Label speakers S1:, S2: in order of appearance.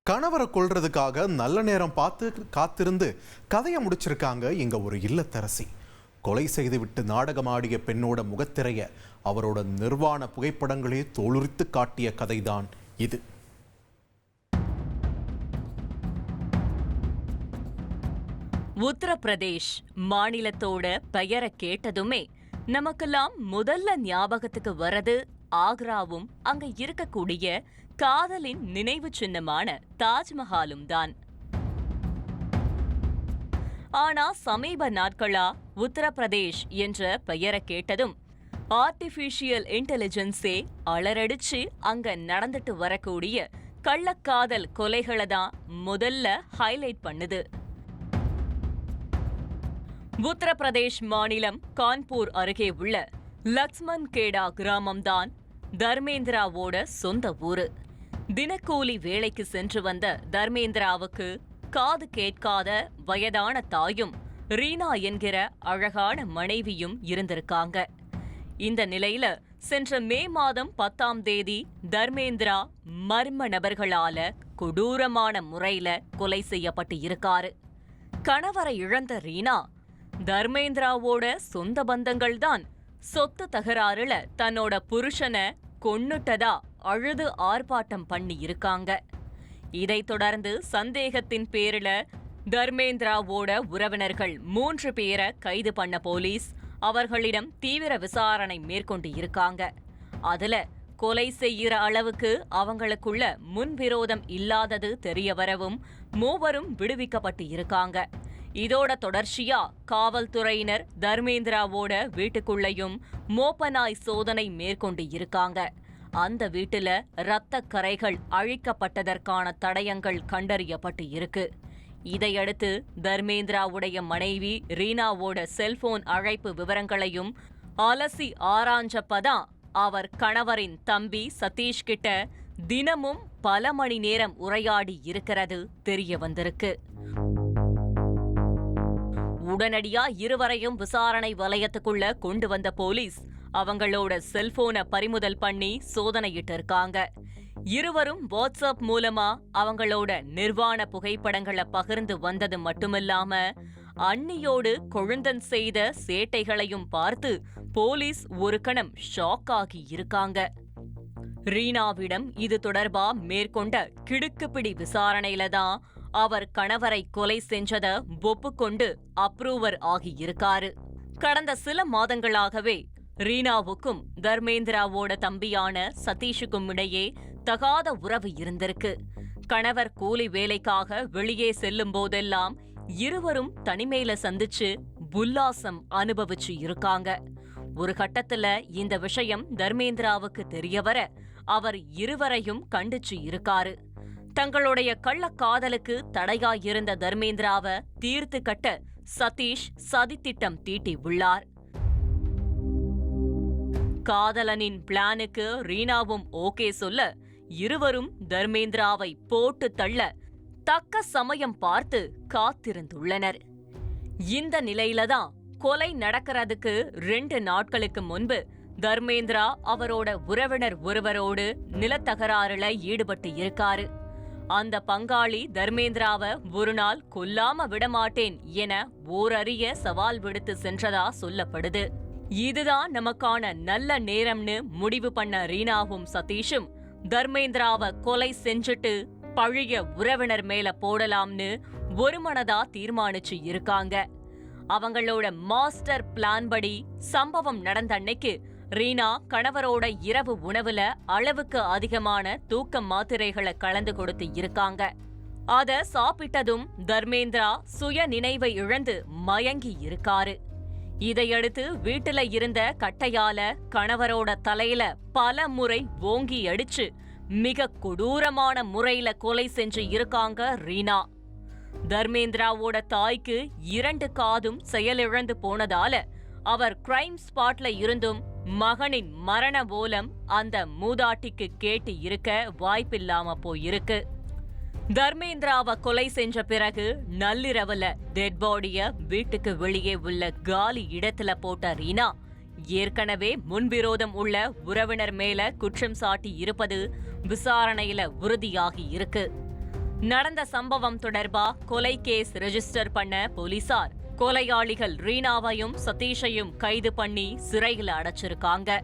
S1: கணவரை கொல்றதுக்காக நல்ல நேரம் பார்த்து காத்திருந்து கதையை முடிச்சிருக்காங்க இங்க ஒரு இல்லத்தரசி. கொலை செய்துவிட்டு நாடகமாடிய பெண்ணோட முகத்திரைய அவரோட நிர்வாண புகைப்படங்களே தோலுரித்து காட்டிய கதைதான் இது.
S2: உத்தரப்பிரதேஷ் மாநிலத்தோட பெயரை கேட்டதுமே நமக்கெல்லாம் முதல்ல ஞாபகத்துக்கு வரது ஆக்ராவும் அங்க இருக்கக்கூடிய காதலின் நினைவு சின்னமான தாஜ்மஹாலும் தான். ஆனா சமீப நாட்களா உத்தரப்பிரதேஷ் என்ற பெயரை கேட்டதும் ஆர்டிபிஷியல் இன்டெலிஜென்ஸே அலறடிச்சு அங்க நடந்துட்டு வரக்கூடிய கள்ளக்காதல் கொலைகளை தான் முதல்ல ஹைலைட் பண்ணுது. உத்தரப்பிரதேஷ் மாநிலம் கான்பூர் அருகே உள்ள லக்ஷ்மன் கேடா கிராமம்தான் தர்மேந்திராவோட சொந்த ஊரு. தினக்கூலி வேலைக்கு சென்று வந்த தர்மேந்திராவுக்கு காது கேட்காத வயதான தாயும் ரீனா என்கிற அழகான மனைவியும் இருந்திருக்காங்க. இந்த நிலையில சென்ற மே மாதம் 10ஆம் தேதி தர்மேந்திரா மர்ம நபர்களால கொடூரமான முறையில கொலை செய்யப்பட்டு இருக்காரு. கணவரை இழந்த ரீனா தர்மேந்திராவோட சொந்த பந்தங்கள் தான் சொத்து தகராறுல தன்னோட புருஷனை கொன்னுட்டதா அழுது ஆர்ப்பாட்டம் பண்ணி இருக்காங்க. இதைத் தொடர்ந்து சந்தேகத்தின் பேரில தர்மேந்திராவோட உறவினர்கள் 3 பேரை கைது பண்ண போலீஸ் அவர்களிடம் தீவிர விசாரணை மேற்கொண்டு இருக்காங்க. அதுல கொலை செய்கிற அளவுக்கு அவங்களுக்குள்ள முன்விரோதம் இல்லாதது தெரிய வரவும் 3 விடுவிக்கப்பட்டு இருக்காங்க. இதோட தொடர்ச்சியா காவல்துறையினர் தர்மேந்திராவோட வீட்டுக்குள்ளேயும் மோப்பநாய் சோதனை மேற்கொண்டு இருக்காங்க. அந்த வீட்டுல இரத்த கரைகள் அழிக்கப்பட்டதற்கான தடயங்கள் கண்டறியப்பட்டு இருக்கு. இதையடுத்து தர்மேந்திராவுடைய மனைவி ரீனாவோட செல்போன் அழைப்பு விவரங்களையும் அலசி ஆராய்ஞ்சப்பதான் அவர் கணவரின் தம்பி சதீஷ் கிட்ட தினமும் பல மணி நேரம் உரையாடி இருக்கிறது தெரிய வந்திருக்கு. உடனடியா இருவரையும் விசாரணை வலயத்துக்குள்ள கொண்டு வந்த போலீஸ் அவங்களோட செல்போனை பறிமுதல் பண்ணி சோதனையிட்டு இருக்காங்க. இருவரும் வாட்ஸ்அப் மூலமா அவங்களோட நிர்வாண புகைப்படங்களை பகிர்ந்து வந்தது மட்டுமில்லாம அண்ணியோடு கொழுந்தன் செய்த சேட்டைகளையும் பார்த்து போலீஸ் ஒரு கணம் ஷாக் ஆகி இருக்காங்க. ரீனாவிடம் இது தொடர்பா மேற்கொண்ட கிடுக்குப்பிடி விசாரணையில தான் அவர் கணவரை கொலை செஞ்சத ஒப்புக்கொண்டு அப்ரூவர் ஆகியிருக்காரு. கடந்த சில மாதங்களாகவே ரீனாவுக்கும் தர்மேந்திராவோட தம்பியான சதீஷுக்கும் இடையே தகாத உறவு இருந்திருக்கு. கணவர் கூலி வேலைக்காக வெளியே செல்லும் போதெல்லாம் இருவரும் தனிமையில சந்திச்சு உல்லாசம் அனுபவிச்சு இருக்காங்க. ஒரு கட்டத்துல இந்த விஷயம் தர்மேந்திராவுக்கு தெரியவர அவர் இருவரையும் கண்டிச்சு இருக்காரு. தங்களுடைய கள்ளக்காதலுக்கு தடையாயிருந்த தர்மேந்திராவை தீர்த்து கட்ட சதீஷ் சதித்திட்டம் தீட்டி உள்ளார். காதலனின் பிளானுக்கு ரீனாவும் ஓகே சொல்ல இருவரும் தர்மேந்திராவை போட்டு தள்ள தக்க சமயம் பார்த்து காத்திருந்துள்ளனர். இந்த நிலையிலதான் கொலை நடக்கிறதுக்கு 2 நாட்களுக்கு முன்பு தர்மேந்திரா அவரோட உறவினர் ஒருவரோடு நிலத்தகராறுல ஈடுபட்டு இருக்காரு. அந்த பங்காளி தர்மேந்திராவை ஒரு நாள் கொல்லாம விடமாட்டேன் என ஓரறிய சவால் விடுத்து சென்றதா சொல்லப்படுது. இதுதான் நமக்கான நல்ல நேரம்னு முடிவு பண்ண ரீனாவும் சதீஷும் தர்மேந்திராவை கொலை செஞ்சுட்டு பழைய உறவினர் மேல போடலாம்னு ஒருமனதா தீர்மானிச்சு இருக்காங்க. அவங்களோட மாஸ்டர் பிளான் படி சம்பவம் நடந்த அன்னைக்கு ரீனா கணவரோட இரவு உணவுல அளவுக்கு அதிகமான தூக்க மாத்திரைகளை கலந்து கொடுத்து இருக்காங்க. அத சாப்பிட்டதும் தர்மேந்திரா சுய நினைவை இழந்து மயங்கி இருக்காரு. இதையடுத்து வீட்டுல இருந்த கட்டையால கணவரோட தலையில பல முறை ஓங்கி அடிச்சு மிக கொடூரமான முறையில கொலை செஞ்சு இருக்காங்க ரீனா. தர்மேந்திராவோட தாய்க்கு 2 காதும் செயலிழந்து போனதால அவர் கிரைம் ஸ்பாட்ல இருந்தும் மகனின் மரண ஓலம் அந்த மூதாட்டிக்கு கேட்டு இருக்க வாய்ப்பில்லாம போயிருக்கு. தர்மேந்திராவை கொலை செஞ்ச பிறகு நள்ளிரவுல டெட் பாடிய வீட்டுக்கு வெளியே உள்ள காலி இடத்துல போட்ட ரீனா ஏற்கனவே முன்விரோதம் உள்ள உறவினர் மேல குற்றம் சாட்டி இருப்பது விசாரணையில உறுதியாகி இருக்கு. நடந்த சம்பவம் தொடர்பா கொலை கேஸ் ரெஜிஸ்டர் பண்ண போலீசார் கொலையாளிகள் ரீனாவையும் சதீஷையும் கைது பண்ணி சிறையில் அடைச்சிருக்காங்க.